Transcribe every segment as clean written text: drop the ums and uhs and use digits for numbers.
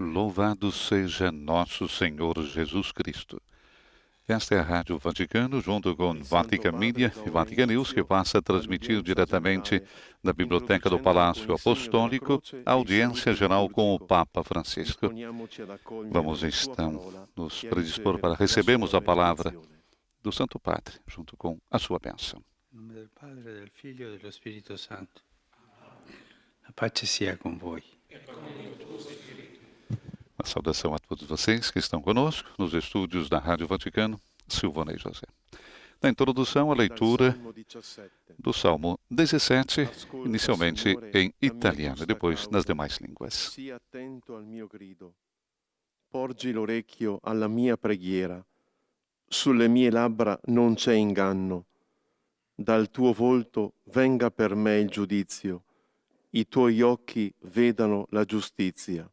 Louvado seja nosso Senhor Jesus Cristo. Esta é a Rádio Vaticano, junto com Vatican Media e Vatican News, que passa a transmitir diretamente da Biblioteca do Palácio Apostólico a audiência geral com o Papa Francisco. Vamos então nos predispor para recebermos a palavra do Santo Padre, junto com a sua bênção. Em nome del Padre, del Figlio e dello Spirito Santo. A pace sia com voi. Uma saudação a todos vocês que estão conosco nos estúdios da Rádio Vaticano, Silvana e José. Na introdução, a leitura do Salmo 17, inicialmente em italiano e depois nas demais línguas. Sia attento al mio grido. Porgi l'orecchio alla mia preghiera. Sulle mie labbra non c'è inganno. Dal tuo volto venga per me il giudizio. I tuoi occhi vedano la giustizia.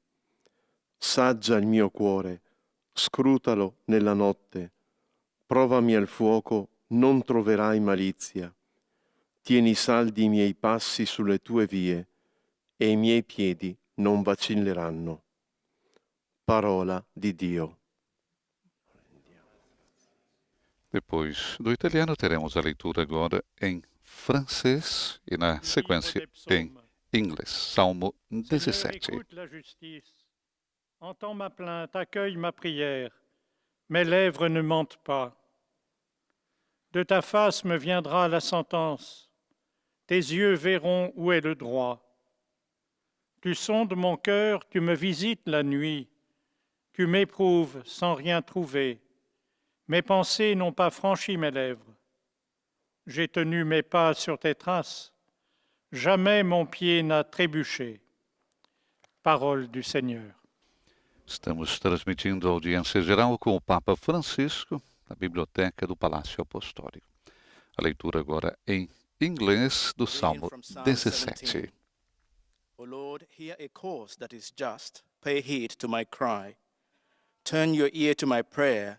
Saggia il mio cuore, scrutalo nella notte. Provami al fuoco, non troverai malizia. Tieni saldi i miei passi sulle tue vie e i miei piedi non vacilleranno. Parola di Dio. Depois do italiano, teremos a leitura agora em francês e, na sequência, em inglês. Salmo 17. Entends ma plainte, accueille ma prière. Mes lèvres ne mentent pas. De ta face me viendra la sentence. Tes yeux verront où est le droit. Tu sondes mon cœur, tu me visites la nuit. Tu m'éprouves sans rien trouver. Mes pensées n'ont pas franchi mes lèvres. J'ai tenu mes pas sur tes traces. Jamais mon pied n'a trébuché. Parole du Seigneur. Estamos transmitindo a audiência geral com o Papa Francisco, na Biblioteca do Palácio Apostólico. A leitura agora em inglês do Salmo 17. O Lord, hear a cause that is just, pay heed to my cry. Turn your ear to my prayer,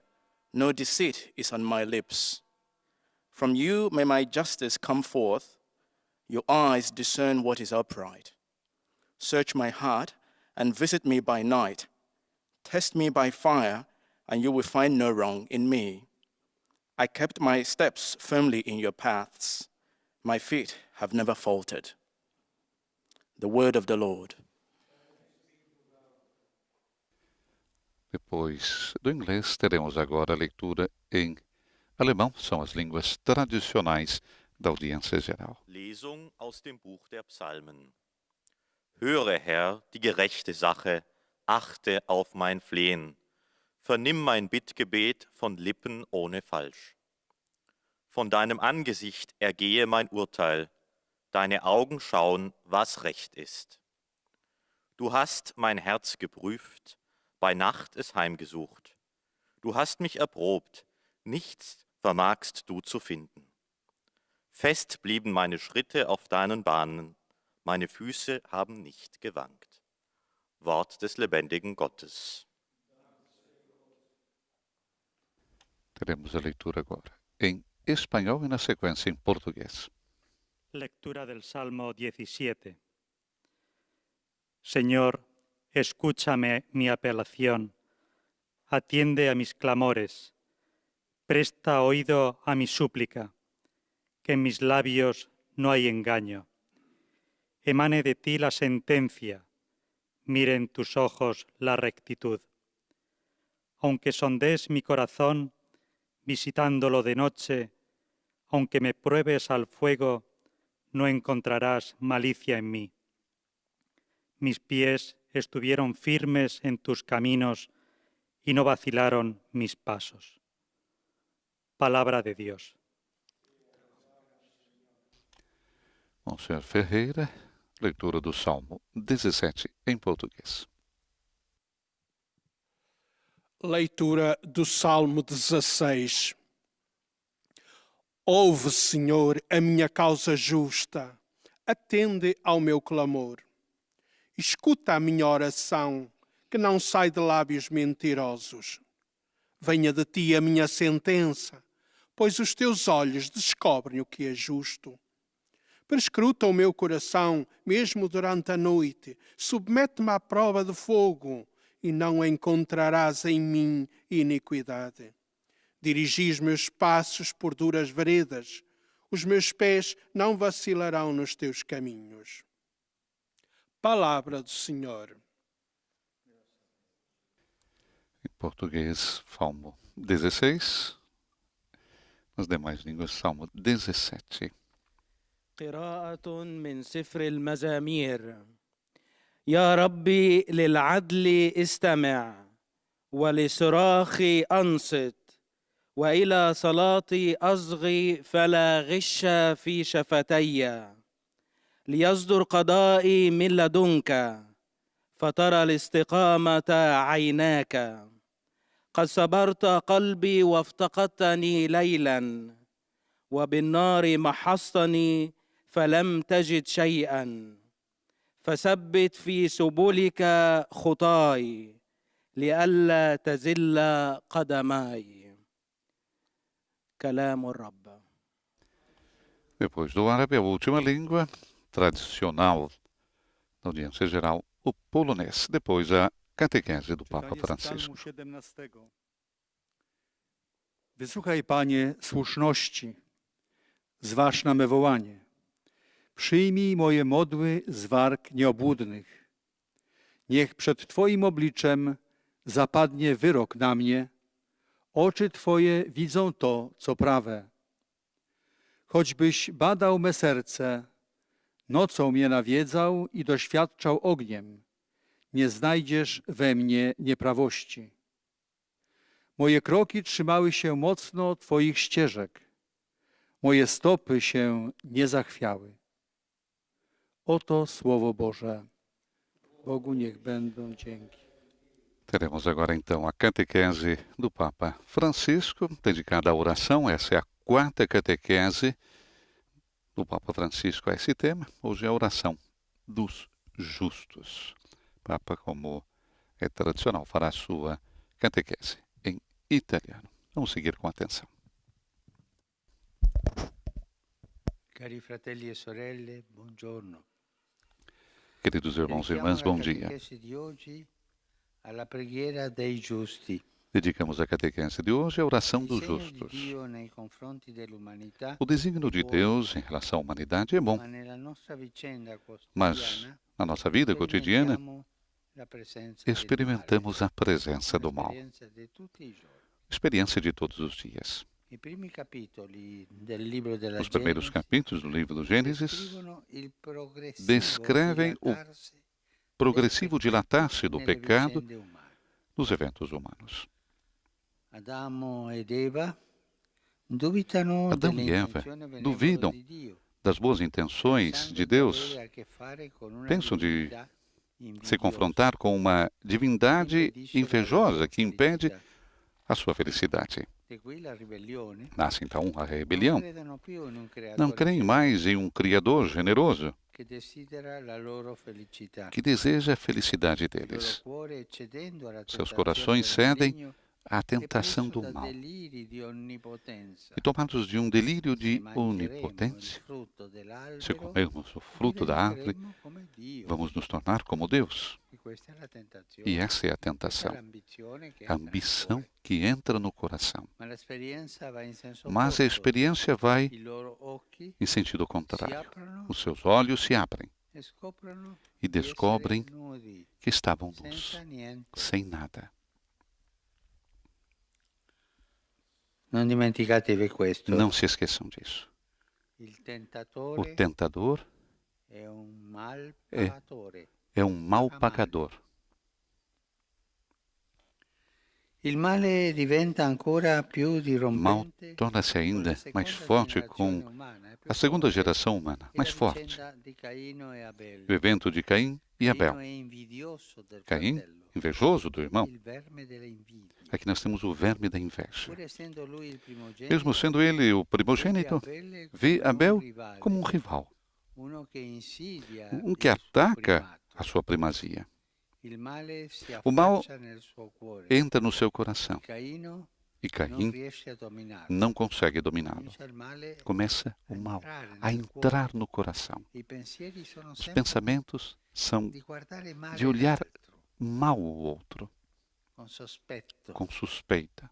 no deceit is on my lips. From you may my justice come forth, your eyes discern what is upright. Search my heart and visit me by night. Test me by fire, and you will find no wrong in me. I kept my steps firmly in your paths. My feet have never faltered. The word of the Lord. Depois do inglês, teremos agora a leitura em alemão. São as línguas tradicionais da audiência geral. Lesung aus dem Buch der Psalmen. Höre, Herr, die gerechte Sache, achte auf mein Flehen. Vernimm mein Bittgebet von Lippen ohne Falsch. Von deinem Angesicht ergehe mein Urteil. Deine Augen schauen, was recht ist. Du hast mein Herz geprüft, bei Nacht es heimgesucht. Du hast mich erprobt, nichts vermagst du zu finden. Fest blieben meine Schritte auf deinen Bahnen, meine Füße haben nicht gewankt. Wort des lebendigen Gottes. Teremos a leitura agora em espanhol e, na sequência, em português. Lectura del Salmo 17. Señor, escúchame mi apelación, atiende a mis clamores, presta oído a mi súplica, que en mis labios no hay engaño. Emane de ti la sentencia, mire en tus ojos la rectitud. Aunque sondees mi corazón, visitándolo de noche, aunque me pruebes al fuego, no encontrarás malicia en mí. Mis pies estuvieron firmes en tus caminos y no vacilaron mis pasos. Palabra de Dios. Monsenhor Ferreira, leitura do Salmo 17 em português. Leitura do Salmo 16. Ouve, Senhor, a minha causa justa, atende ao meu clamor. Escuta a minha oração, que não sai de lábios mentirosos. Venha de ti a minha sentença, pois os teus olhos descobrem o que é justo. Perscruta o meu coração, mesmo durante a noite, submete-me à prova de fogo e não encontrarás em mim iniquidade. Dirigis meus passos por duras veredas, os meus pés não vacilarão nos teus caminhos. Palavra do Senhor. Em português, Salmo 16. Nas demais línguas, Salmo 17. قراءة من سفر المزامير. يا ربي للعدل استمع ولصراخي أنصت وإلى صلاتي أصغي فلا غش في شفتي ليصدر قضائي من لدنك فترى الاستقامة عيناك قد صبرت قلبي وافتقدتني ليلا وبالنار محصتني فلم تجد شيئا فثبت في سبلك خطاي لئلا تزل قدماي. كلام الرب. Depois do árabe, a última língua tradicional da audiência geral, o polonês. Depois a catequese do Papa Francisco. Wysłuchaj, Panie, słuszności, zważ na me wołanie. Przyjmij moje modły z warg nieobłudnych. Niech przed Twoim obliczem zapadnie wyrok na mnie. Oczy Twoje widzą to, co prawe. Choćbyś badał me serce, nocą mnie nawiedzał i doświadczał ogniem, nie znajdziesz we mnie nieprawości. Moje kroki trzymały się mocno Twoich ścieżek. Moje stopy się nie zachwiały. Oto Słowo Boże. Bogu niech będą dzięki. Teremos agora então a catequese do Papa Francisco, dedicada à oração. Essa é a quarta catequese do Papa Francisco a esse tema. Hoje é a oração dos justos. O Papa, como é tradicional, fará a sua catequese em italiano. Vamos seguir com atenção. Cari fratelli e sorelle, buongiorno. Queridos irmãos e irmãs, bom dia. Alla preghiera dei giusti. Dedicamos a catequese de hoje à oração dos justos. O desígnio de Deus em relação à humanidade é bom, mas na nossa vida cotidiana experimentamos a presença do mal. Experiência de todos os dias. Os primeiros capítulos do livro do Gênesis descrevem o progressivo dilatar-se do pecado nos eventos humanos. Adão e Eva duvidam das boas intenções de Deus, pensam de se confrontar com uma divindade invejosa que impede a sua felicidade. Nasce então a rebelião. Não creem mais em um Criador generoso que deseja a felicidade deles. Seus corações cedem à tentação do mal. E tomados de um delírio de onipotência, se comermos o fruto da árvore, vamos nos tornar como Deus. E essa é a tentação, a ambição que entra no coração. Mas a experiência vai em sentido contrário. Os seus olhos se abrem e descobrem que estavam nus, sem nada. Não se esqueçam disso. O tentador é um mal pagador. O mal torna-se ainda mais forte com a segunda geração humana, mais forte. O evento de Caim e Abel. Caim, invejoso do irmão. Aqui nós temos o verme da inveja. Mesmo sendo ele o primogênito, vê Abel como um rival. Um que ataca a sua primazia. O mal entra no seu coração e Caim não consegue dominá-lo. Começa o mal a entrar no coração. Os pensamentos são de olhar mal o outro, con sospetto. com suspeita.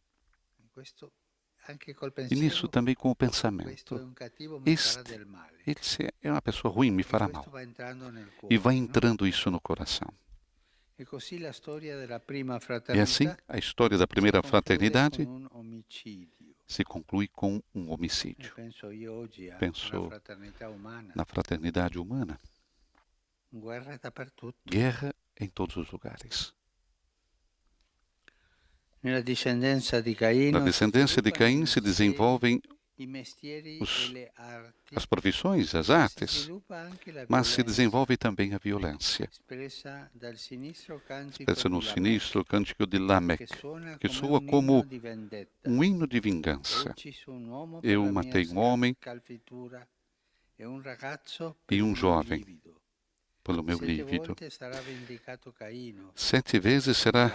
Questo anche col E nisso pensiero, também com o questo è pensamento. un cattivo, mi farà Este, del male. esse é uma pessoa ruim, me fará Questo mal. va entrando nel E cuore, vai no? entrando isso no coração. E così la storia della prima E assim, fraternità a história da primeira si conclude fraternidade con un omicidio. se conclui com um E homicídio. penso io oggi a Penso una fraternità umana. Na fraternidade humana, Guerra dappertutto. guerra em todos os lugares. Nella discendenza di Caino Na descendência de Caim se desenvolvem i mestieri os- e le arti, as profissões, as si artes, sviluppa anche la mas se violenza, desenvolve também a violência. espressa dal sinistro cantico Expressa no di Lamech, sinistro cântico de Lameque, che que suona soa come como un inno di vendetta. um hino de vingança. Ho ucciso un uomo per Eu la mia matei um homem scalfitura e un ragazzo per e um il mio jovem livido. pelo meu 7 lívido. volte sarà vendicato Caino, 7 vezes será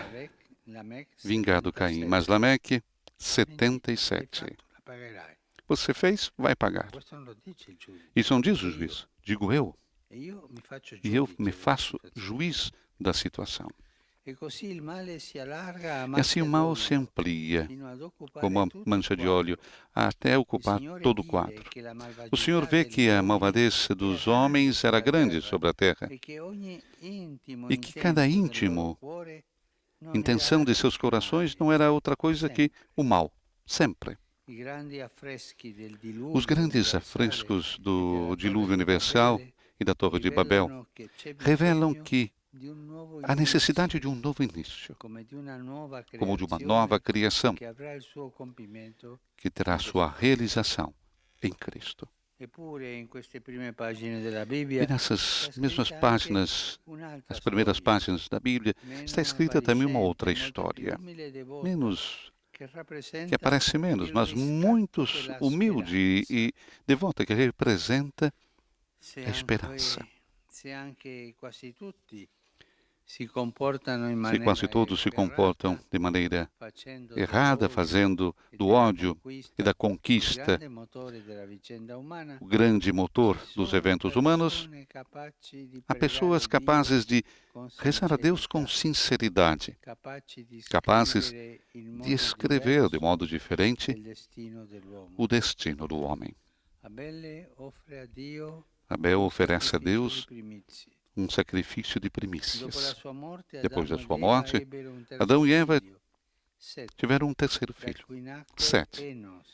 Lamech vingado 77. Caim, mas Lameque, Hai 77. fatto, la pagherai. Você fez, vai pagar. Questo non lo dice il giudice. Isso não diz o juiz, digo eu. E io mi faccio E eu giudice me della faço situazione. juiz da situação. E così il male si allarga a E assim o mal se d'olio, amplia, fino ad occupare como uma tutto mancha il de óleo, quadro. até ocupar Il Signore todo o vide quadro. che la O Senhor malvagità vê degli que a uomini malvadez dos homens era grande sobre a terra e che ogni intimo e que cada intento del íntimo loro cuore non intenção era de seus altro che corações male. não era outra coisa que o mal, sempre. I grandi affreschi del diluvio Os grandes universale afrescos e do della dilúvio Torre di universal Babele e da Torre de Babel rivelano che c'è revelam bisogno que di un nuovo a necessidade inizio, de um novo início, come di una nuova como de uma creazione nova criação che avrà il suo compimento. que terá sua realização em Cristo. Eppure in queste prime pagine della E Bibbia nessas è mesmas scritta páginas, anche un'altra nas primeiras storia, páginas da Bíblia, meno está escrita também uma outra appariscente, molto più história, umile e devota, menos che que rappresenta aparece menos, il mas riscatto muito della humilde speranza. e devota, que representa Se a esperança. se anche quasi tutti si comportano in Se maniera quase todos se comportam errata, de maneira facendo errada, dell'odio fazendo e do della ódio conquista e da il conquista grande motore della vicenda umana, o grande motor ci dos sono eventos humanos, persone capaci di há pregare pessoas Dio capazes de con rezar a Deus com sincerità, sinceridade, capaci di capazes scrivere in modo de escrever de diverso modo diferente il destino dell'uomo. o destino do homem. Abele offre a Dio Abel un oferece a sacrificio Deus di primizie. um sacrifício de Dopo la primícias. sua morte, Depois da Adamo sua ed Eva morte, ebbero un terzo Adão e Eva figlio, Set, tiveram um terceiro da filho, cui nacque Sete, Enos,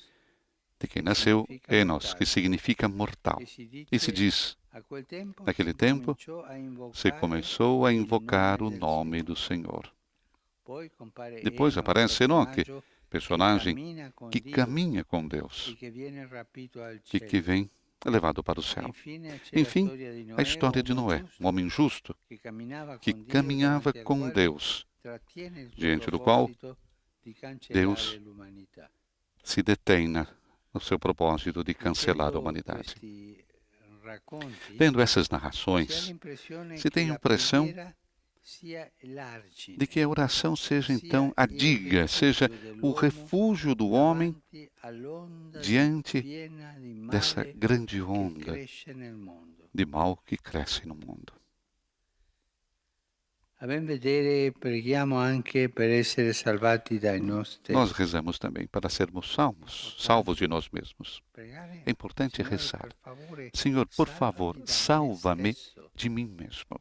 de quem nasceu significa Enos, mortal. que significa mortal. E si E se dice, diz, a quel tempo naquele si tempo, cominciò a se invocare começou a il invocar o del nome Signore. do Senhor. Poi compare Depois Enoch, aparece Enoque, personaggio personagem che que cammina con caminha com Dio Deus e che viene rapito al e cielo. que vem levado para o E céu. infine c'è Enfim, la a história de uomo Noé, giusto, um homem justo che camminava que con Dio, caminhava davanti al com quale Deus, trattiene il suo diante do qual proposito di cancellare Deus l'umanità. se detém no seu propósito de cancelar a Leggendo humanidade. questi racconti, Lendo essas si ha narrações, l'impressione se che tem a la impressão preghiera sia l'argine, de que a oração seja sia então a il diga, seja rifugio o dell'uomo refúgio do homem davanti all'onda diante piena di dessa male grande che onda cresce nel mondo. de mal que cresce no mundo. A ben vedere, preghiamo anche per essere salvati dai nostri. Nós rezamos também para sermos salvos de nós mesmos. Pregare, É importante Signore, rezar. per favore, Senhor, por salvami favor, da me salva-me stesso, de mim mesmo,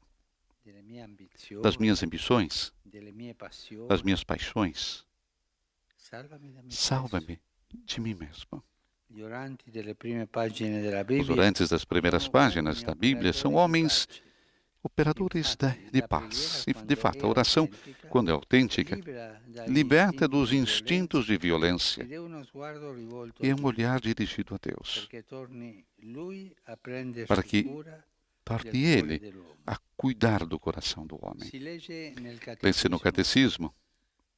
delle mie ambizioni, das minhas ambições, delle mie passioni. das minhas paixões. Salvami da me stesso. Salva-me de mim mesmo. Gli oranti delle prime pagine della Os Bibbia orantes das primeiras sono páginas uomini da Bíblia são operatori di homens pace. operadores de La paz. preghiera, E, de fato, a oração, autentica, quando é autêntica, libera dagli liberta dos istinti di instintos de violência ed è uno sguardo rivolto e a é um Dio, olhar dirigido a Deus, perché torni Lui a prendere para que cura torne del cuore Ele dell'uomo. a cuidar do coração do homem. Si legge nel Pense no catecismo.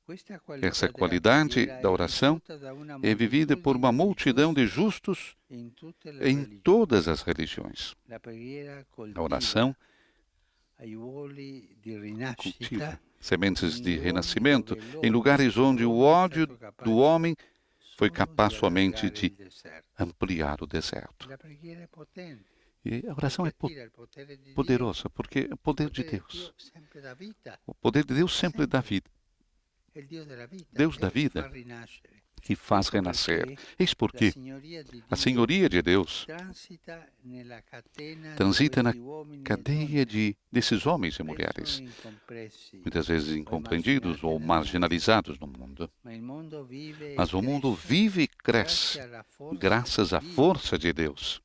questa qualità Essa della qualidade preghiera da è oração vissuta da una é vivida por uma multidão de justos in tutte le em religioni. todas as religiões. La preghiera A oração aiuoli di rinascita cultiva sementes de renascimento em lugares onde o ódio do homem foi capaz somente de ampliar o deserto. La preghiera è potente. E a oração é poderosa, porque é o poder de Deus. O poder de Deus sempre dá vida. Deus da vida que faz renascer. Eis porque a senhoria de Deus transita na cadeia desses homens e mulheres, muitas vezes incompreendidos ou marginalizados no mundo. Mas o mundo vive e cresce graças à força de Deus,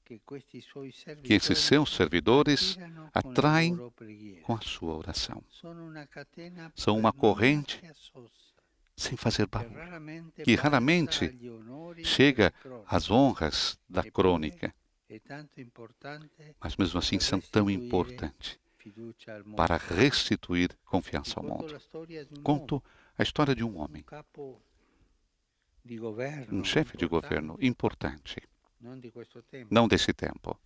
que esses seus servidores atraem com a sua oração. São uma corrente sem fazer barulho, que raramente chega às honras da crônica, mas mesmo assim são tão importantes para restituir confiança ao mundo. Conto a história de um homem, um chefe de governo importante, não desse tempo,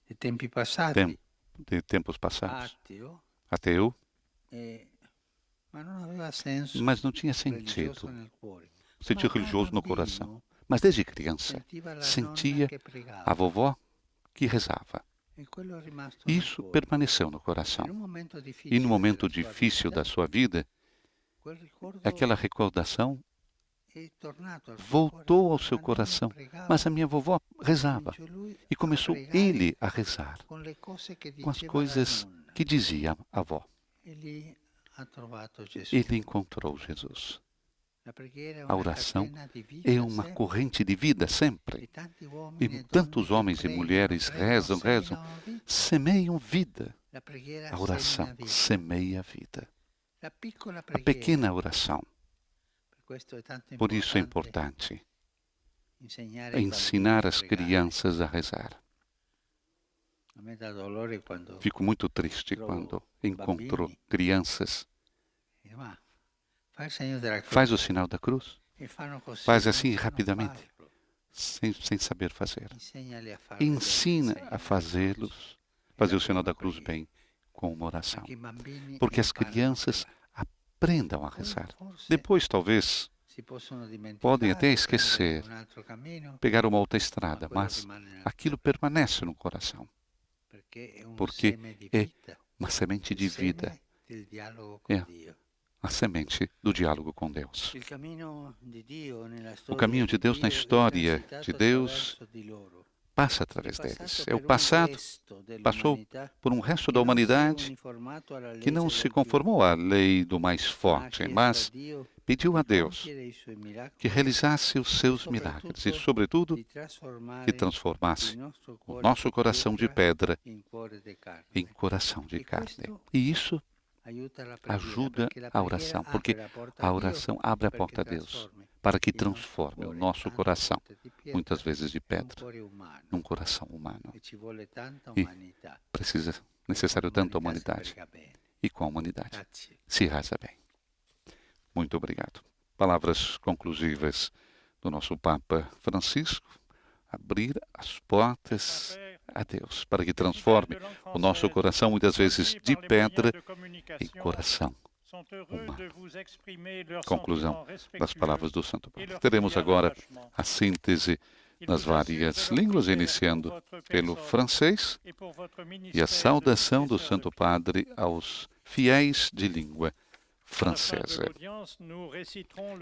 de tempos passados, ateu, mas não tinha sentido, sentido religioso no coração. Mas desde criança sentia a vovó que rezava. Isso permaneceu no coração. E no momento difícil da sua vida, aquela recordação voltou ao seu coração. Mas a minha vovó rezava. E começou ele a rezar com as coisas que dizia a avó. Ele encontrou Jesus. A oração é uma corrente de vida sempre. E tantos homens e mulheres rezam, semeiam vida. A oração semeia a vida. A pequena oração. Por isso é importante ensinar as crianças a rezar. Fico muito triste quando encontro crianças. Faz o sinal da cruz. Faz assim rapidamente, sem saber fazer. Ensina a fazer o sinal da cruz bem, com uma oração. Porque as crianças aprendam a rezar. Depois, talvez, podem até esquecer, pegar uma outra estrada, mas aquilo permanece no coração. Porque é uma semente de vida. É a semente do diálogo com Deus. O caminho de Deus na história de Deus passa através deles. É o passado, passou por um resto da humanidade que não se conformou à lei do mais forte, mas pediu a Deus que realizasse os seus milagres e, sobretudo, que transformasse o nosso coração de pedra em coração de carne. E isso ajuda a oração, porque a oração abre a porta a Deus para que transforme o nosso coração, muitas vezes de pedra, num coração humano. E necessário tanta humanidade. E com a humanidade se reza bem. Muito obrigado. Palavras conclusivas do nosso Papa Francisco. Abrir as portas a Deus, para que transforme o nosso coração, muitas vezes de pedra, em coração humano. Conclusão das palavras do Santo Padre. Teremos agora a síntese nas várias línguas, iniciando pelo francês, e a saudação do Santo Padre aos fiéis de língua francesa.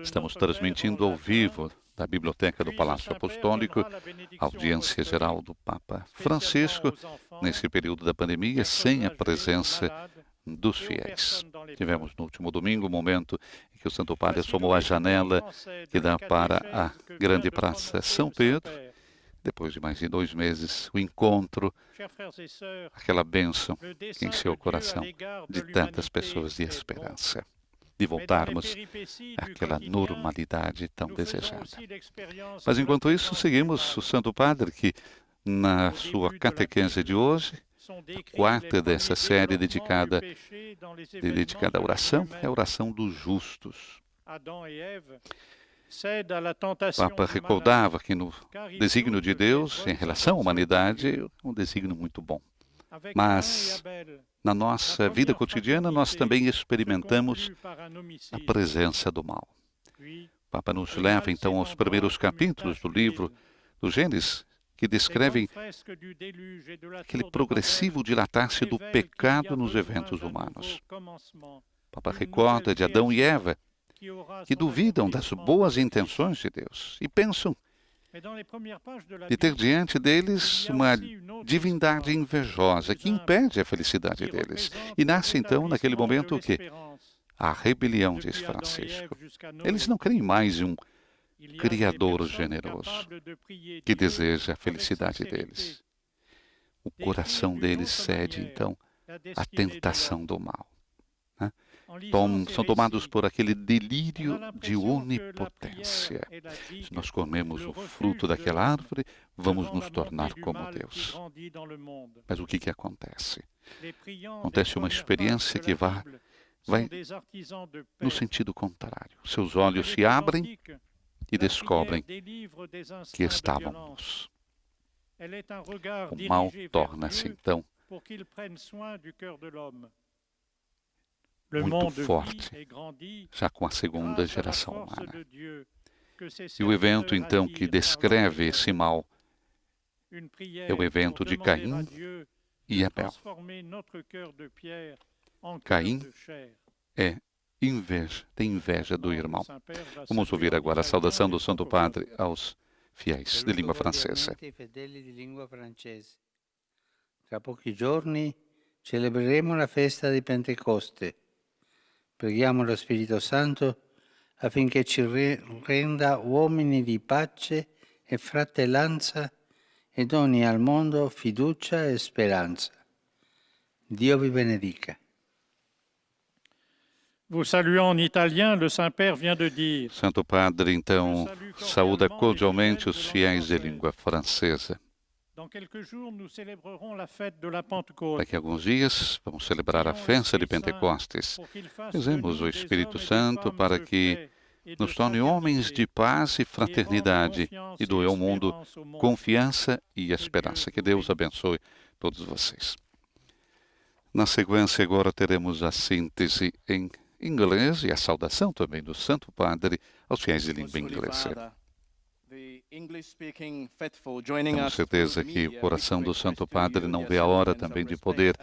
Estamos transmitindo ao vivo da Biblioteca do Palácio Apostólico, a audiência geral do Papa Francisco, nesse período da pandemia, sem a presença dos fiéis. Tivemos no último domingo um momento em que o Santo Padre assomou a janela que dá para a grande praça São Pedro. Depois de mais de 2 meses, o encontro, aquela bênção que encheu o coração de tantas pessoas de esperança, de voltarmos àquela normalidade tão desejada. Mas, enquanto isso, seguimos o Santo Padre, que, na sua catequese de hoje, a quarta dessa série dedicada à oração, é a oração dos justos. O Papa recordava que no desígnio de Deus, em relação à humanidade, é um desígnio muito bom. Mas, na nossa vida cotidiana, nós também experimentamos a presença do mal. O Papa nos leva, então, aos primeiros capítulos do livro do Gênesis, que descrevem aquele progressivo dilatar-se do pecado nos eventos humanos. O Papa recorda de Adão e Eva, que duvidam das boas intenções de Deus e pensam de ter diante deles uma divindade invejosa que impede a felicidade deles. E nasce então, naquele momento, o quê? A rebelião, diz Francisco. Eles não creem mais em um Criador generoso que deseja a felicidade deles. O coração deles cede, então, à tentação do mal. Né? São tomados por aquele delírio de onipotência. Se nós comemos o fruto daquela árvore, vamos nos tornar como Deus. Mas o que acontece? Acontece uma experiência que vai no sentido contrário. Seus olhos se abrem e descobrem que estavam nus. O mal torna-se, então, muito forte, já com a segunda geração humana. E o evento, então, que descreve esse mal é o evento de Caim e Abel. Caim tem inveja do irmão. Vamos ouvir agora a saudação do Santo Padre aos fiéis de língua francesa. Tra pochi giorni celebreremo la festa di Pentecoste. Preghiamo lo Spirito Santo affinché ci renda uomini di pace e fratellanza e doni al mondo fiducia e speranza. Dio vi benedica. Vous saluant en italien, le Saint-Père vient de dire. Santo Padre, então, saúda cordialmente os fiéis de língua francesa. Daqui a alguns dias, vamos celebrar a festa de Pentecostes. Rezemos o Espírito Santo para que nos torne homens de paz e fraternidade e doe ao mundo confiança e esperança. Que Deus abençoe todos vocês. Na sequência, agora teremos a síntese em inglês e a saudação também do Santo Padre aos fiéis de língua inglesa. Tenho certeza que o coração do Santo Padre não vê a hora também de poder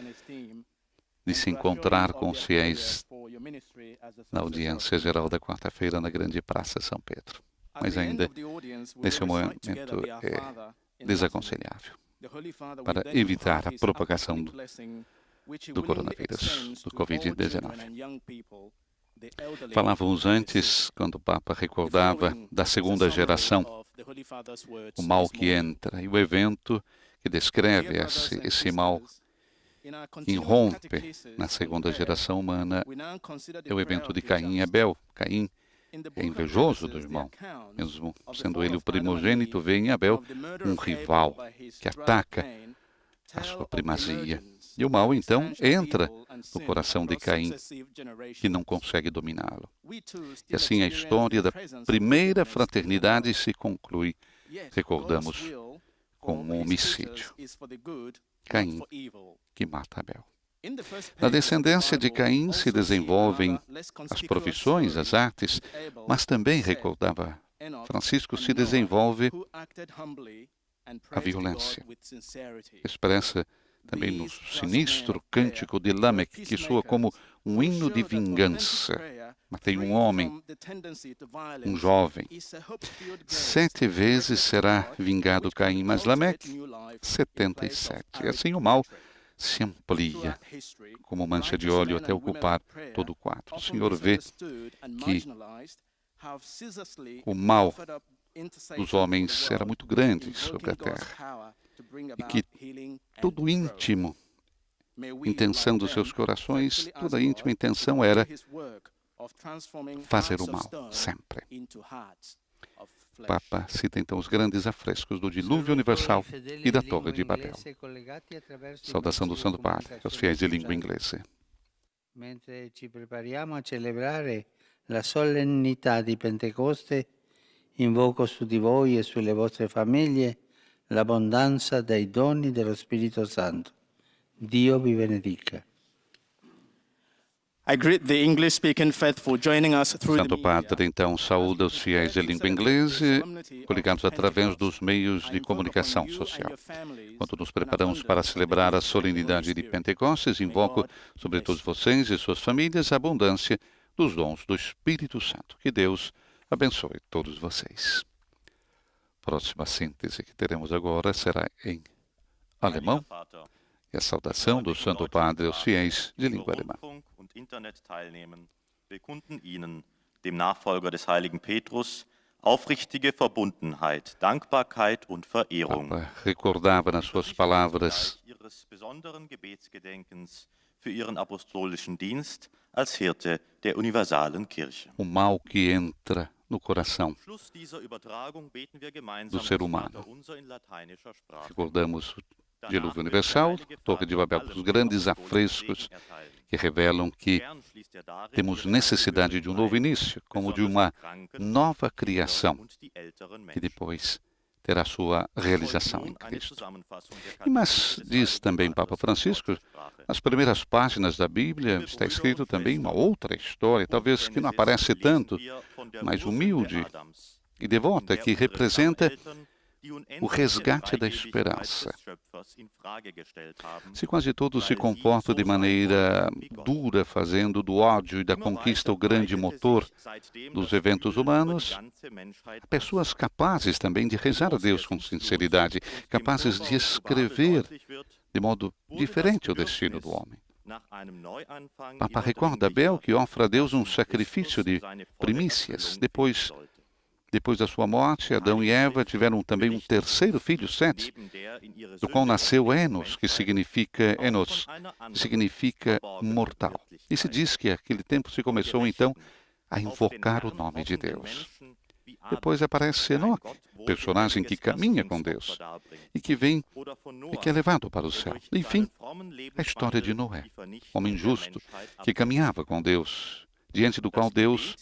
se encontrar com os fiéis na audiência geral da quarta-feira na Grande Praça São Pedro. Mas ainda, nesse momento, é desaconselhável para evitar a propagação do coronavírus, do Covid-19. Falávamos antes, quando o Papa recordava da segunda geração, o mal que entra, e o evento que descreve esse mal que irrompe na segunda geração humana é o evento de Caim e Abel. Caim é invejoso do irmão, mesmo sendo ele o primogênito, vê em Abel um rival que ataca a sua primazia. E o mal, então, entra no coração de Caim, que não consegue dominá-lo. E assim a história da primeira fraternidade se conclui, recordamos, com um homicídio. Caim, que mata Abel. Na descendência de Caim se desenvolvem as profissões, as artes, mas também, recordava Francisco, se desenvolve a violência. Expressa também no sinistro cântico de Lameque, que soa como um hino de vingança. Matei um homem, um jovem. 7 vezes será vingado Caim, mas Lameque, 77. E assim o mal se amplia como mancha de óleo até ocupar todo o quadro. O Senhor vê que o mal dos homens era muito grande sobre a terra e que todo íntimo intenção dos seus corações, toda a íntima intenção era fazer o mal, sempre. O Papa cita então os grandes afrescos do dilúvio universal e da Torre de Babel. Saudação do Santo Padre aos fiéis de língua inglesa. Mentre ci prepariamo a celebrare la solennità di Pentecoste, invoco su di voi e sulle vostre famiglie l'abbondanza dei doni dello Spirito Santo. Dio vi benedica. I greet the English-speaking faithful joining us through the Santo Padre, então, saúda os fiéis de língua inglesa, coligados através dos meios de comunicação social. Quando nos preparamos para celebrar a solenidade de Pentecostes, invoco sobre todos vocês e suas famílias a abundância dos dons do Espírito Santo. Que Deus abençoe todos vocês. Próxima síntese que teremos agora será em alemão, e a saudação do Santo Padre aos fiéis de língua alemã. Internet teilnehmen, bekunden Ihnen, dem Nachfolger des heiligen Petrus, aufrichtige Verbundenheit, Dankbarkeit und Verehrung. Papa recordava nas suas palavras Ihres besonderen Gebetsgedenkens für Ihren apostolischen Dienst als Hirte der universalen Kirche. o mal que entra no coração Schluss dieser Übertragung beten wir gemeinsam do ser das humano. Vaterunser in lateinischer Sprache. Recordamos o dilúvio universal, Torre de Babel, os grandes afrescos que revelam que temos necessidade de um novo início, como de uma nova criação, que depois terá sua realização em Cristo. Mas, diz também Papa Francisco, nas primeiras páginas da Bíblia está escrito também uma outra história, talvez que não aparece tanto, mas humilde e devota, que representa o resgate da esperança. Se quase todos se comportam de maneira dura, fazendo do ódio e da conquista o grande motor dos eventos humanos, há pessoas capazes também de rezar a Deus com sinceridade, capazes de escrever de modo diferente o destino do homem. Papa recorda Abel, que ofre a Deus um sacrifício de primícias. Depois da sua morte, Adão e Eva tiveram também um terceiro filho, Sete, do qual nasceu Enos, que significa mortal. E se diz que naquele tempo se começou então a invocar o nome de Deus. Depois aparece Enoque, personagem que caminha com Deus e que é levado para o céu. Enfim, a história de Noé, homem justo que caminhava com Deus, diante do qual Deus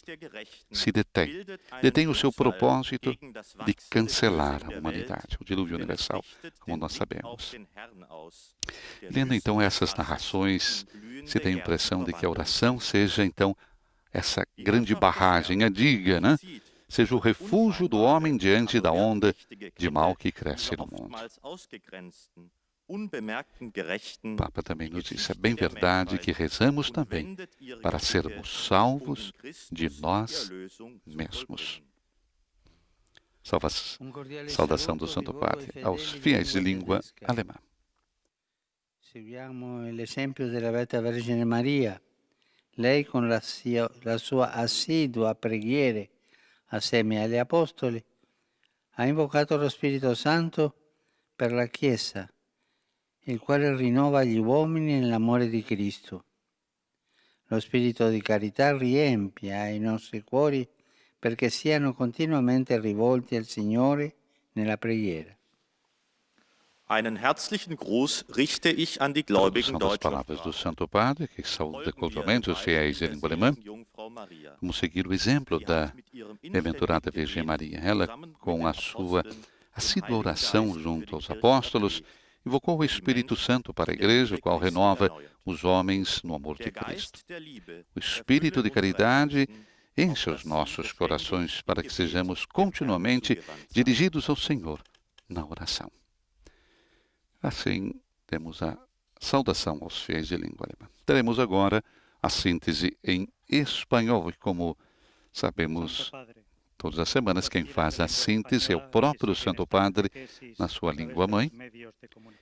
se detém o seu propósito de cancelar a humanidade, o dilúvio universal, como nós sabemos. Lendo então essas narrações, se tem a impressão de que a oração seja então essa grande barragem, a diga, né? Seja o refúgio do homem diante da onda de mal que cresce no mundo. O Papa também nos disse, é bem verdade que rezamos também para sermos salvos de nós mesmos. Saudação do Santo Padre aos fiéis de língua alemã. Seguiamo l'esempio della Beata Vergine Maria. Lei con la sua assidua preghiera assieme agli Apostoli ha invocato lo Spirito Santo per la Chiesa, il quale rinnova gli uomini nell'amore di Cristo. Lo spirito di carità riempia i nostri cuori perché siano continuamente rivolti al Signore nella preghiera. Einen herzlichen Gruß richte ich an die Gläubigen Tradução das deutscher palavras do Sprache. Santo Padre, que saúda cordialmente os fiéis de língua alemã. Vamos seguir o exemplo da bem-aventurada Virgem Maria. Ela, com a sua assídua oração junto aos apóstolos, invocou o Espírito Santo para a Igreja, o qual renova os homens no amor de Cristo. O Espírito de caridade enche os nossos corações para que sejamos continuamente dirigidos ao Senhor na oração. Assim, temos a saudação aos fiéis de língua alemã. Teremos agora a síntese em espanhol, e como sabemos, todas as semanas quem faz a síntese é o próprio Santo Padre na sua língua mãe,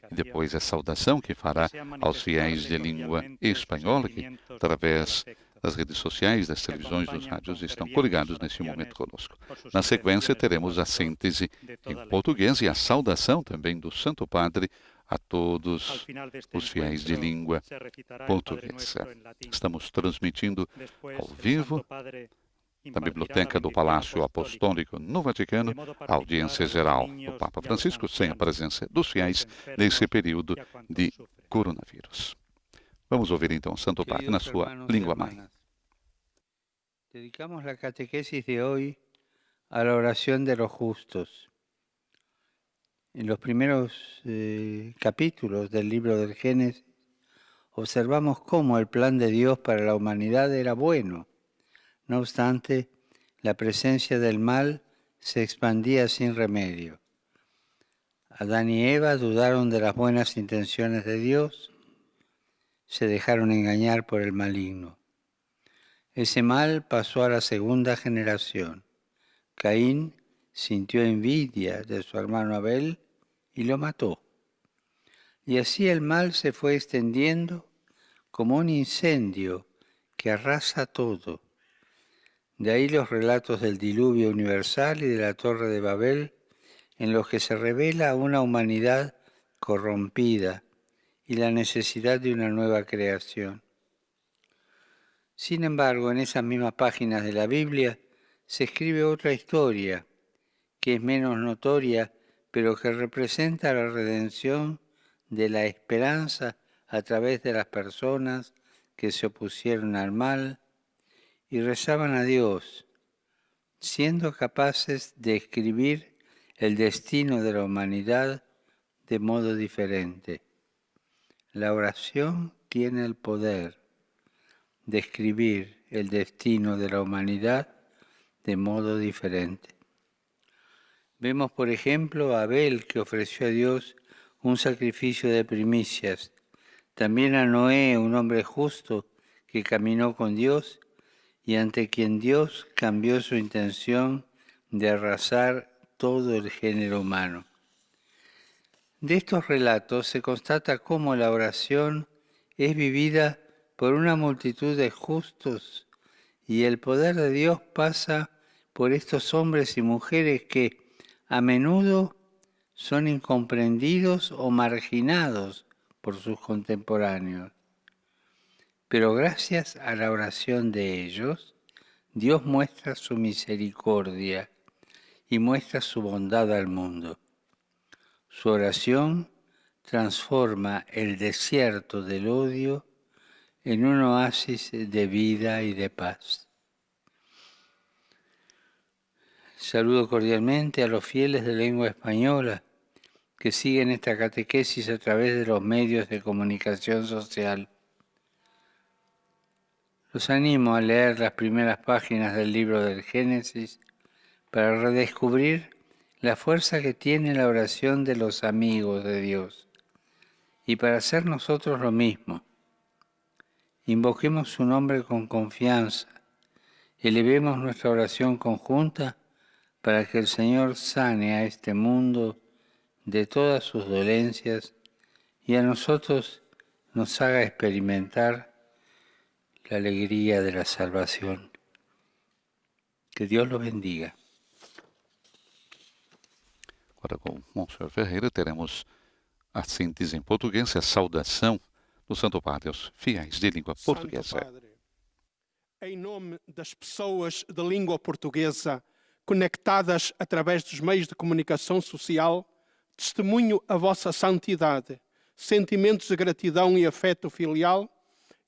e depois a saudação que fará aos fiéis de língua espanhola, que através das redes sociais, das televisões, dos rádios estão coligados nesse momento conosco. Na sequência, teremos a síntese em português e a saudação também do Santo Padre a todos os fiéis de língua portuguesa. Estamos transmitindo ao vivo da Biblioteca do Palácio Apostólico no Vaticano a audiência geral do Papa Francisco, sem a presença dos fiéis nesse período de coronavírus. Vamos ouvir então o Santo Padre na sua língua mãe. Dedicamos la catequesis de hoy a la oración de los justos. En los primeros capítulos del libro del Génesis observamos cómo el plan de Dios para la humanidad era bueno. No obstante, la presencia del mal se expandía sin remedio. Adán y Eva dudaron de las buenas intenciones de Dios, se dejaron engañar por el maligno. Ese mal pasó a la segunda generación. Caín sintió envidia de su hermano Abel y lo mató. Y así el mal se fue extendiendo como un incendio que arrasa todo. De ahí los relatos del diluvio universal y de la Torre de Babel, en los que se revela una humanidad corrompida y la necesidad de una nueva creación. Sin embargo, en esas mismas páginas de la Biblia se escribe otra historia, que es menos notoria, pero que representa la redención de la esperanza a través de las personas que se opusieron al mal y rezaban a Dios, siendo capaces de escribir el destino de la humanidad de modo diferente. La oración tiene el poder de escribir el destino de la humanidad de modo diferente. Vemos, por ejemplo, a Abel, que ofreció a Dios un sacrificio de primicias. También a Noé, un hombre justo que caminó con Dios y ante quien Dios cambió su intención de arrasar todo el género humano. De estos relatos se constata cómo la oración es vivida por una multitud de justos y el poder de Dios pasa por estos hombres y mujeres que a menudo son incomprendidos o marginados por sus contemporáneos. Pero gracias a la oración de ellos, Dios muestra su misericordia y muestra su bondad al mundo. Su oración transforma el desierto del odio en un oasis de vida y de paz. Saludo cordialmente a los fieles de lengua española que siguen esta catequesis a través de los medios de comunicación social. Los animo a leer las primeras páginas del libro del Génesis para redescubrir la fuerza que tiene la oración de los amigos de Dios y para hacer nosotros lo mismo. Invoquemos su nombre con confianza, elevemos nuestra oración conjunta para que el Señor sane a este mundo de todas sus dolencias y a nosotros nos haga experimentar la alegría de la salvación. Que Dios los bendiga. Agora, com o Monsenhor Ferreira, teremos a síntese em português, a saudação do Santo Padre aos fiéis de língua portuguesa. Santo Padre, em nome das pessoas de língua portuguesa conectadas através dos meios de comunicação social, testemunho a vossa santidade, sentimentos de gratidão e afeto filial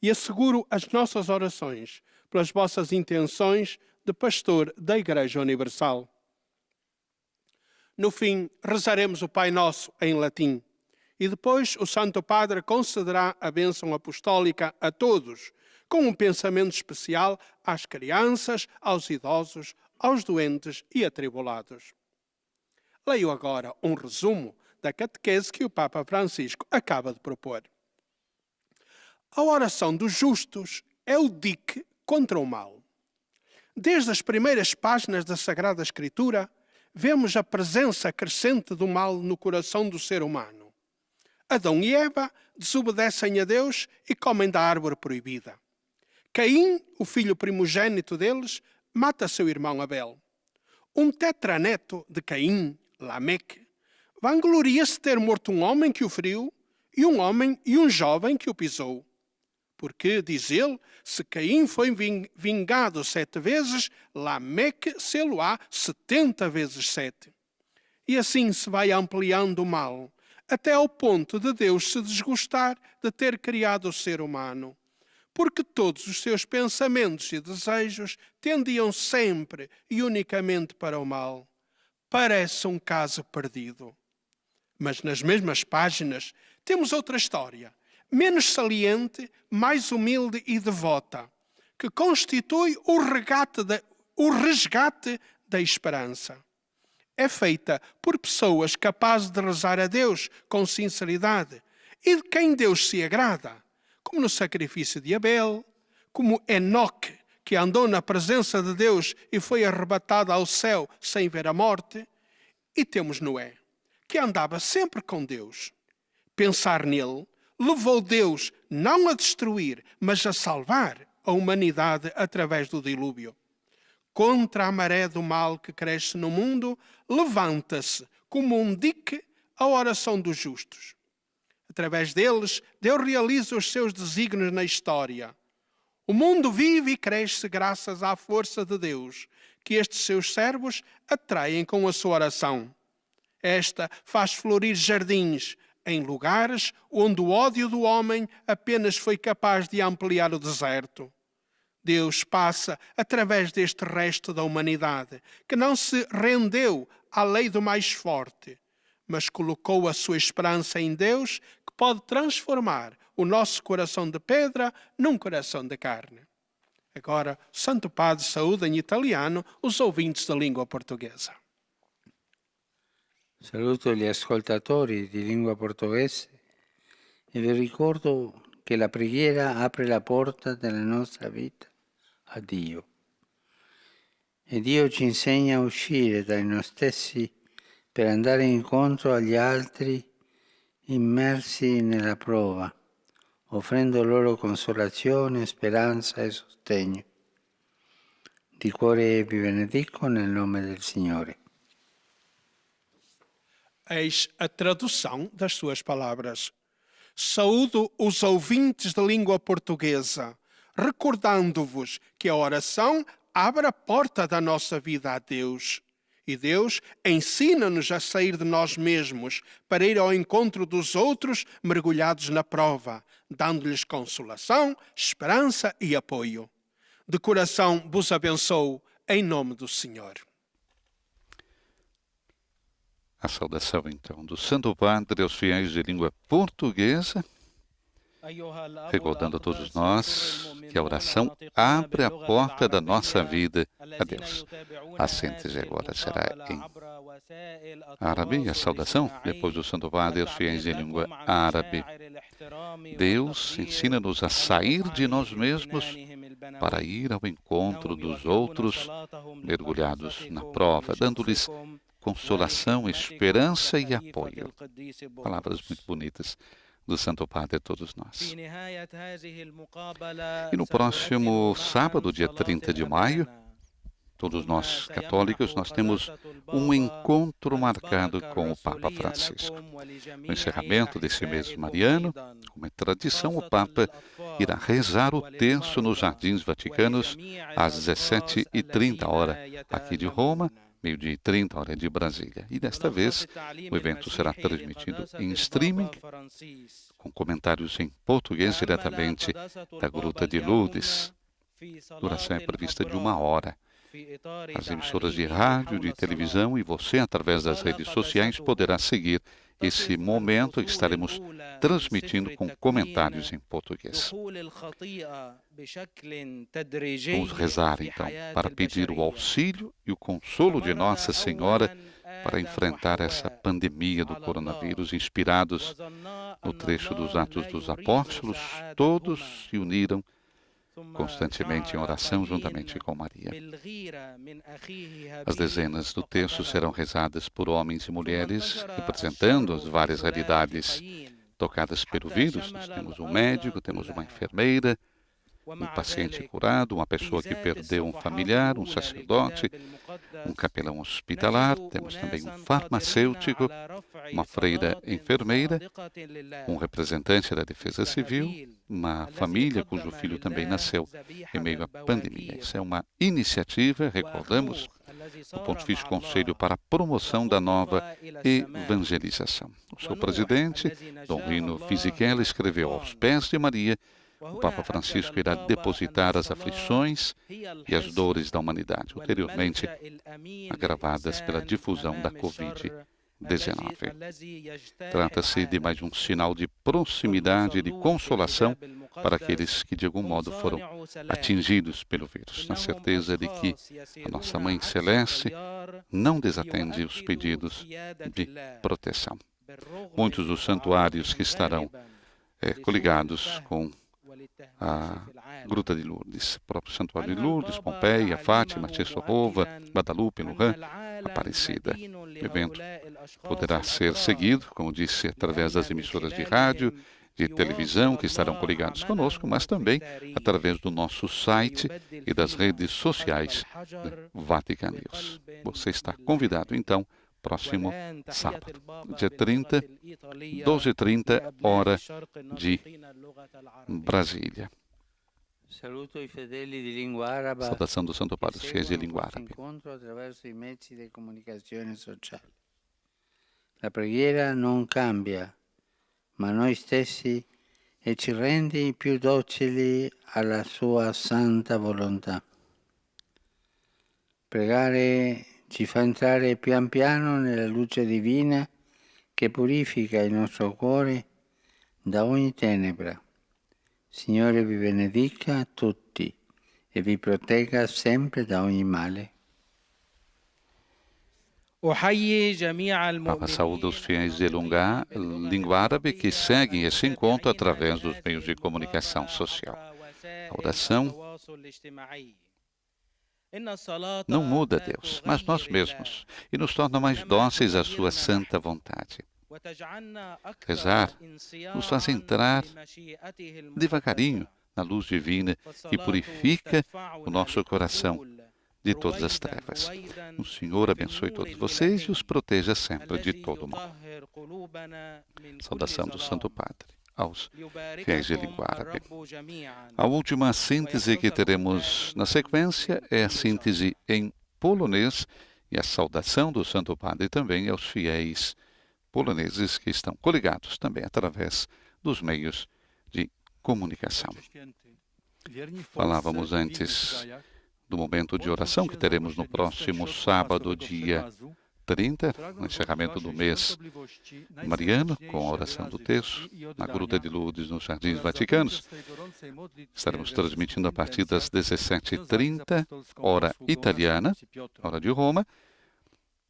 e asseguro as nossas orações pelas vossas intenções de pastor da Igreja Universal. No fim, rezaremos o Pai Nosso em latim e depois o Santo Padre concederá a bênção apostólica a todos, com um pensamento especial às crianças, aos idosos, aos doentes e atribulados. Leio agora um resumo da catequese que o Papa Francisco acaba de propor. A oração dos justos é o dique contra o mal. Desde as primeiras páginas da Sagrada Escritura, vemos a presença crescente do mal no coração do ser humano. Adão e Eva desobedecem a Deus e comem da árvore proibida. Caim, o filho primogênito deles, mata seu irmão Abel. Um tetraneto de Caim, Lameque, vangloria-se ter morto um homem que o feriu e um homem e um jovem que o pisou. Porque, diz ele, se Caim foi vingado 7 vezes, Lameque sê-lo-á 70 vezes 7. E assim se vai ampliando o mal, até ao ponto de Deus se desgostar de ter criado o ser humano. Porque todos os seus pensamentos e desejos tendiam sempre e unicamente para o mal. Parece um caso perdido. Mas nas mesmas páginas temos outra história, menos saliente, mais humilde e devota, que constitui o resgate da esperança. É feita por pessoas capazes de rezar a Deus com sinceridade e de quem Deus se agrada, como no sacrifício de Abel, como Enoque, que andou na presença de Deus e foi arrebatado ao céu sem ver a morte, e temos Noé, que andava sempre com Deus. Pensar nele levou Deus não a destruir, mas a salvar a humanidade através do dilúvio. Contra a maré do mal que cresce no mundo, levanta-se como um dique a oração dos justos. Através deles, Deus realiza os seus desígnios na história. O mundo vive e cresce graças à força de Deus, que estes seus servos atraem com a sua oração. Esta faz florir jardins em lugares onde o ódio do homem apenas foi capaz de ampliar o deserto. Deus passa através deste resto da humanidade, que não se rendeu à lei do mais forte, mas colocou a sua esperança em Deus, que pode transformar o nosso coração de pedra num coração de carne. Agora, o Santo Padre saúda em italiano os ouvintes da língua portuguesa. Saluto gli ascoltatori di lingua portoghese e vi ricordo che la preghiera apre la porta della nostra vita a Dio. E Dio ci insegna a uscire dai noi stessi per andare incontro agli altri immersi nella prova, offrendo loro consolazione, speranza e sostegno. Di cuore vi benedico nel nome del Signore. Eis a tradução das suas palavras. Saúdo os ouvintes da língua portuguesa, recordando-vos que a oração abre a porta da nossa vida a Deus. E Deus ensina-nos a sair de nós mesmos para ir ao encontro dos outros mergulhados na prova, dando-lhes consolação, esperança e apoio. De coração vos abençoo, em nome do Senhor. A saudação, então, do Santo Padre aos fiéis de língua portuguesa, recordando a todos nós que a oração abre a porta da nossa vida a Deus. A síntese agora será em árabe, a saudação, depois do Santo Padre aos fiéis de língua árabe. Deus ensina-nos a sair de nós mesmos para ir ao encontro dos outros, mergulhados na prova, dando-lhes consolação, esperança e apoio. Palavras muito bonitas do Santo Padre a todos nós. E no próximo sábado, dia 30 de maio, todos nós católicos, nós temos um encontro marcado com o Papa Francisco. No encerramento desse mês mariano, como é tradição, o Papa irá rezar o terço nos Jardins Vaticanos às 17h30, hora aqui de Roma, 12h30, hora de Brasília. E desta vez, o evento será transmitido em streaming, com comentários em português diretamente da Gruta de Lourdes. A duração é prevista de 1 hora. As emissoras de rádio, de televisão e você, através das redes sociais, poderá seguir esse momento que estaremos transmitindo com comentários em português. Vamos rezar, então, para pedir o auxílio e o consolo de Nossa Senhora para enfrentar essa pandemia do coronavírus, inspirados no trecho dos Atos dos Apóstolos. Todos se uniram constantemente em oração juntamente com Maria. As dezenas do texto serão rezadas por homens e mulheres representando as várias realidades tocadas pelo vírus. Nós temos um médico, temos uma enfermeira, um paciente curado, uma pessoa que perdeu um familiar, um sacerdote, um capelão hospitalar, temos também um farmacêutico, uma freira enfermeira, um representante da Defesa Civil, uma família cujo filho também nasceu em meio à pandemia. Essa é uma iniciativa, recordamos, do Pontifício Conselho para a Promoção da Nova Evangelização. O seu presidente, Dom Rino Fisichella, escreveu: aos pés de Maria, o Papa Francisco irá depositar as aflições e as dores da humanidade, ulteriormente agravadas pela difusão da Covid-19. Trata-se de mais um sinal de proximidade e de consolação para aqueles que, de algum modo, foram atingidos pelo vírus, na certeza de que a nossa Mãe Celeste não desatende os pedidos de proteção. Muitos dos santuários que estarão coligados com a Gruta de Lourdes, o próprio Santuário de Lourdes, Pompeia, Fátima, Czestochowa, Guadalupe, Lujan, Aparecida. O evento poderá ser seguido, como disse, através das emissoras de rádio, de televisão que estarão coligados conosco, mas também através do nosso site e das redes sociais do Vatican News. Você está convidado, então, próximo sábado, dia 30, 12h30, hora de Brasília. Saudação do Santo Padre, os fiéis de língua árabe. La preghiera non cambia, ma noi stessi e ci rende più docili alla sua santa volontà. Pregare ci fa entrare pian piano nella luce divina che purifica il nostro cuore da ogni tenebra. Signore vi benedica tutti e vi protegga sempre da ogni male. Papa saúda os fiéis de língua árabe que seguem esse encontro através dos meios de comunicação social. A oração não muda Deus, mas nós mesmos, e nos torna mais dóceis à sua santa vontade. Rezar nos faz entrar devagarinho na luz divina que purifica o nosso coração de todas as trevas. O Senhor abençoe todos vocês e os proteja sempre de todo mal. Saudação do Santo Padre aos fiéis de língua árabe. A última síntese que teremos na sequência é a síntese em polonês e a saudação do Santo Padre também aos fiéis poloneses que estão coligados também através dos meios de comunicação. Falávamos antes do momento de oração que teremos no próximo sábado, dia 30, no encerramento do mês mariano, com a oração do terço, na Gruta de Lourdes, nos Jardins Vaticanos. Estaremos transmitindo a partir das 17h30, hora italiana, hora de Roma,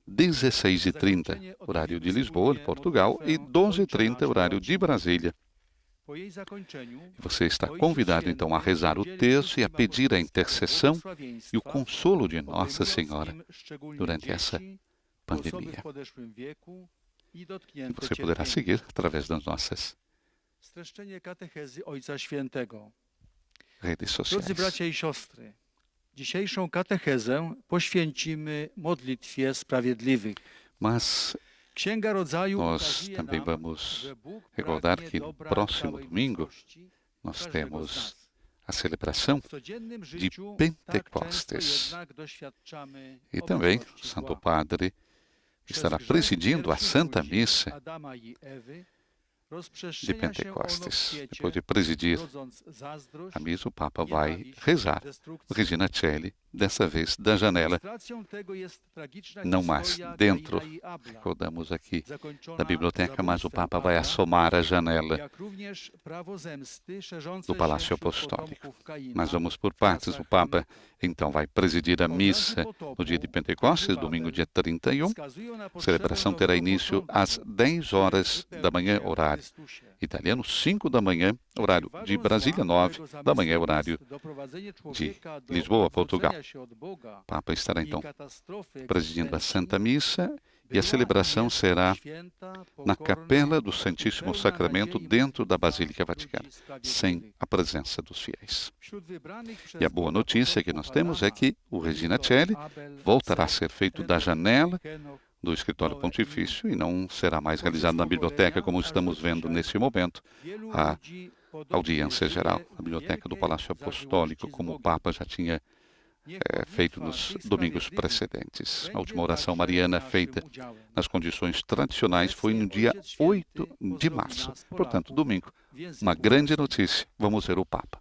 16h30, horário de Lisboa, de Portugal, e 12h30, horário de Brasília. Você está convidado, então, a rezar o terço e a pedir a intercessão e o consolo de Nossa Senhora durante essa pandemia. E você poderá seguir através das nossas redes sociais. Drodzy bracia i siostry, dzisiejszą katechezę poświęcimy modlitwie sprawiedliwych. Mas nós também vamos recordar que no próximo domingo nós temos a celebração de Pentecostes. E também o Santo Padre estará presidindo a Santa Missa de Pentecostes. Depois de presidir a missa, o Papa vai rezar o Regina Coeli, dessa vez da janela, não mais dentro, recordamos aqui, da biblioteca, mas o Papa vai assomar a janela do Palácio Apostólico. Mas vamos por partes. O Papa, então, vai presidir a missa no dia de Pentecostes, domingo, dia 31. A celebração terá início às 10 horas da manhã, horário italiano, 5 da manhã, horário de Brasília, 9 da manhã, horário de Lisboa, Portugal. O Papa estará, então, presidindo a Santa Missa e a celebração será na Capela do Santíssimo Sacramento, dentro da Basílica Vaticana, sem a presença dos fiéis. E a boa notícia que nós temos é que o Regina Coeli voltará a ser feito da janela do escritório pontifício e não será mais realizado na biblioteca, como estamos vendo nesse momento, a audiência geral, a biblioteca do Palácio Apostólico, como o Papa já tinha feito nos domingos precedentes. A última oração mariana feita nas condições tradicionais foi no dia 8 de março, portanto, domingo. Uma grande notícia, vamos ver o Papa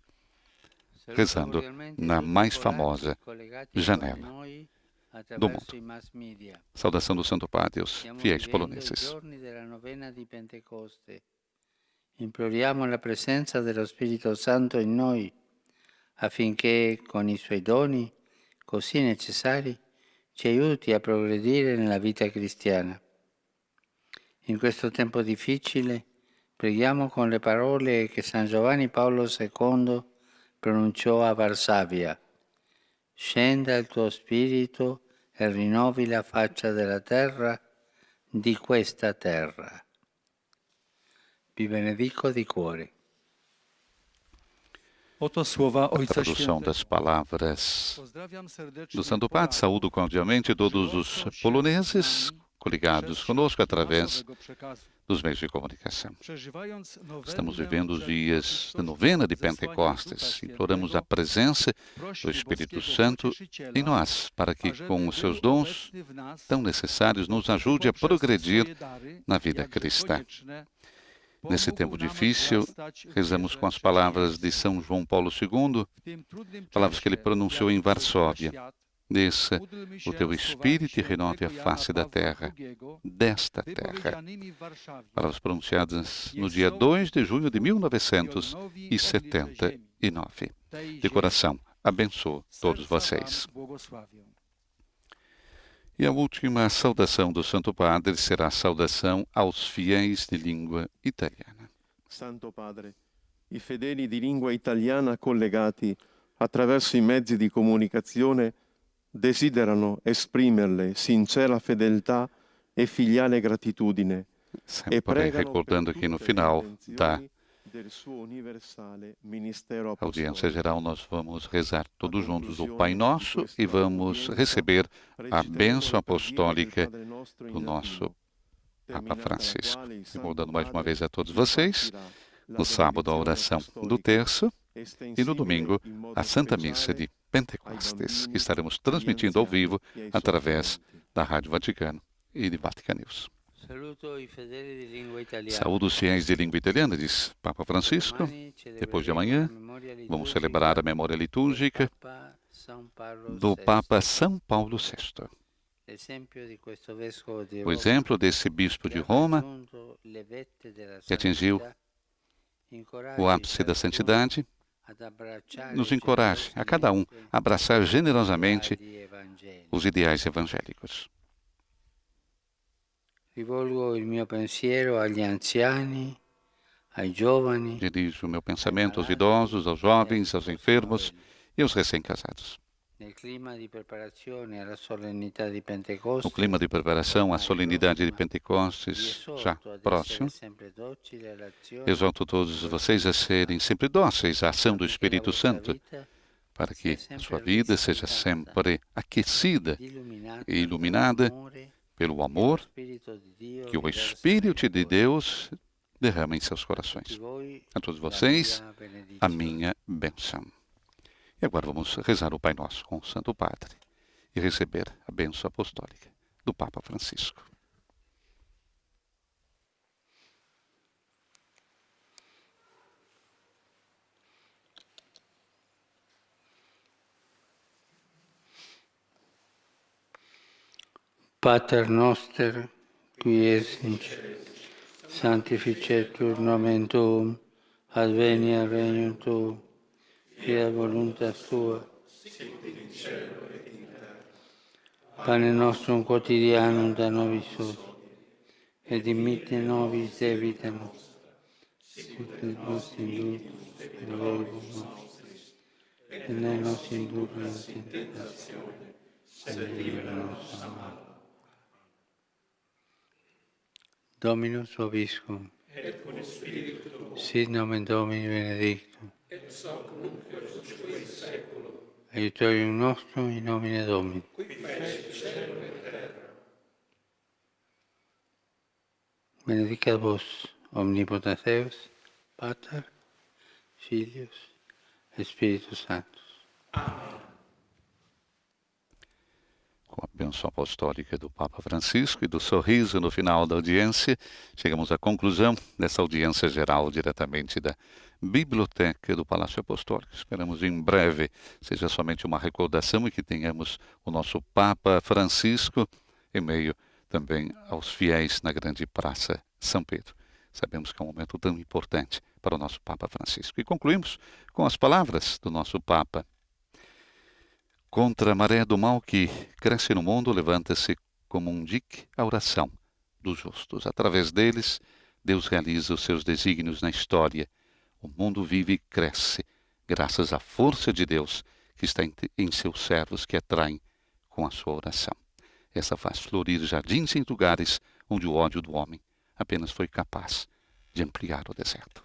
rezando na mais famosa janela do mundo. Saudação do Santo Padre aos fiéis poloneses. Imploriamo la presenza dello Spirito Santo in noi, affinché con i suoi doni così necessari ci aiuti a progredire nella vita cristiana. In questo tempo difficile preghiamo con le parole che San Giovanni Paolo II pronunciò a Varsavia. Scenda il tuo spirito e rinnovi la faccia della terra, di questa terra. Vi benedico di cuore. Oto słowa A Ojca tradução Świętego. das palavras Pozdrawiam serdecznie do Santo Padre, saúdo cordialmente todos os poloneses coligados conosco através dos meios de comunicação. Estamos vivendo os dias da novena de Pentecostes. Imploramos a presença do Espírito Santo em nós, para que, com os seus dons tão necessários, nos ajude a progredir na vida cristã. Nesse tempo difícil, rezamos com as palavras de São João Paulo II, palavras que ele pronunciou em Varsóvia. Desça o teu Espírito e renove a face da terra, desta terra. Palavras pronunciadas no dia 2 de junho de 1979. De coração, abençoo todos vocês. E a última saudação do Santo Padre será a saudação aos fiéis de língua italiana. Santo Padre, i fedeli di lingua italiana collegati attraverso i mezzi di comunicazione desiderano esprimerle sincera fedeltà e filiale gratitudine. Sempre recordando que no final da audiência geral nós vamos rezar todos juntos o Pai Nosso e vamos receber a bênção apostólica do nosso Papa Francisco. Recordando mais uma vez a todos vocês, no sábado a oração do terço e no domingo a Santa Missa de Pentecostes, que estaremos transmitindo ao vivo através da Rádio Vaticano e de Vatican News. Saúdo os fiéis de língua italiana, diz Papa Francisco. Depois de amanhã, vamos celebrar a memória litúrgica do Papa São Paulo VI. O exemplo desse bispo de Roma, que atingiu o ápice da santidade, nos encoraje a cada um a abraçar generosamente os ideais evangélicos. Rivolgo il mio pensiero agli anziani, ai giovani. Dirijo o meu pensamento aos idosos, aos jovens, aos enfermos e aos recém-casados. No clima di preparazione alla solennità di Pentecostes, No clima de preparação à solenidade de Pentecostes, já próximo, exorto todos vocês a serem sempre dóceis à ação do Espírito Santo, para que a sua vida seja sempre aquecida e iluminada pelo amor que o Espírito de Deus derrama em seus corações. A todos vocês, a minha bênção. E agora vamos rezar o Pai Nosso com o Santo Padre e receber a bênção apostólica do Papa Francisco. Pater noster, qui es in cielo, sanctificetur nomen tuum, adveniat regnum tuum, fiat voluntas tua, pane nostrum quotidianum da nobis hodie, et dimitte nobis debita nostra, sicut nos indultus debitibus nostris, et ne nos indultus in tentazione, sed libera nos a malo. Dominus vobiscum, et cum spiritu tuo, sit nomen Domini benedictum, et hoc nunc et usque in saeculum, aiutorium nostrum in nomine Domini, qui fecit caelum et terra. Benedicat vos, omnipotens Deus, Pater, Filius, et Spiritus Sanctus. Com a bênção apostólica do Papa Francisco e do sorriso no final da audiência, chegamos à conclusão dessa audiência geral diretamente da Biblioteca do Palácio Apostólico. Esperamos em breve seja somente uma recordação e que tenhamos o nosso Papa Francisco em meio também aos fiéis na grande praça São Pedro. Sabemos que é um momento tão importante para o nosso Papa Francisco. E concluímos com as palavras do nosso Papa. Contra a maré do mal que cresce no mundo, levanta-se como um dique a oração dos justos. Através deles, Deus realiza os seus desígnios na história. O mundo vive e cresce, graças à força de Deus que está em seus servos que atraem com a sua oração. Essa faz florir jardins em lugares onde o ódio do homem apenas foi capaz de ampliar o deserto.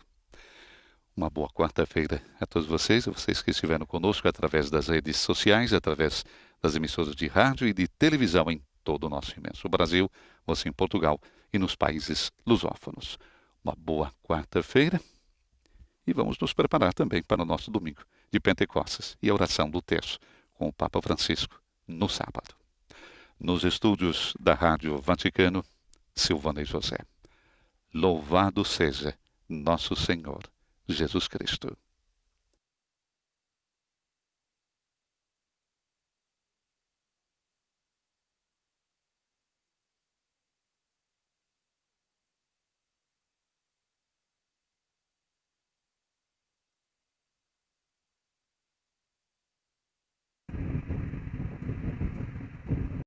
Uma boa quarta-feira a todos vocês e vocês que estiveram conosco através das redes sociais, através das emissoras de rádio e de televisão em todo o nosso imenso Brasil, você em Portugal e nos países lusófonos. Uma boa quarta-feira e vamos nos preparar também para o nosso domingo de Pentecostes e a oração do terço com o Papa Francisco no sábado. Nos estúdios da Rádio Vaticano, Silvana e José. Louvado seja nosso Senhor Jesus Cristo.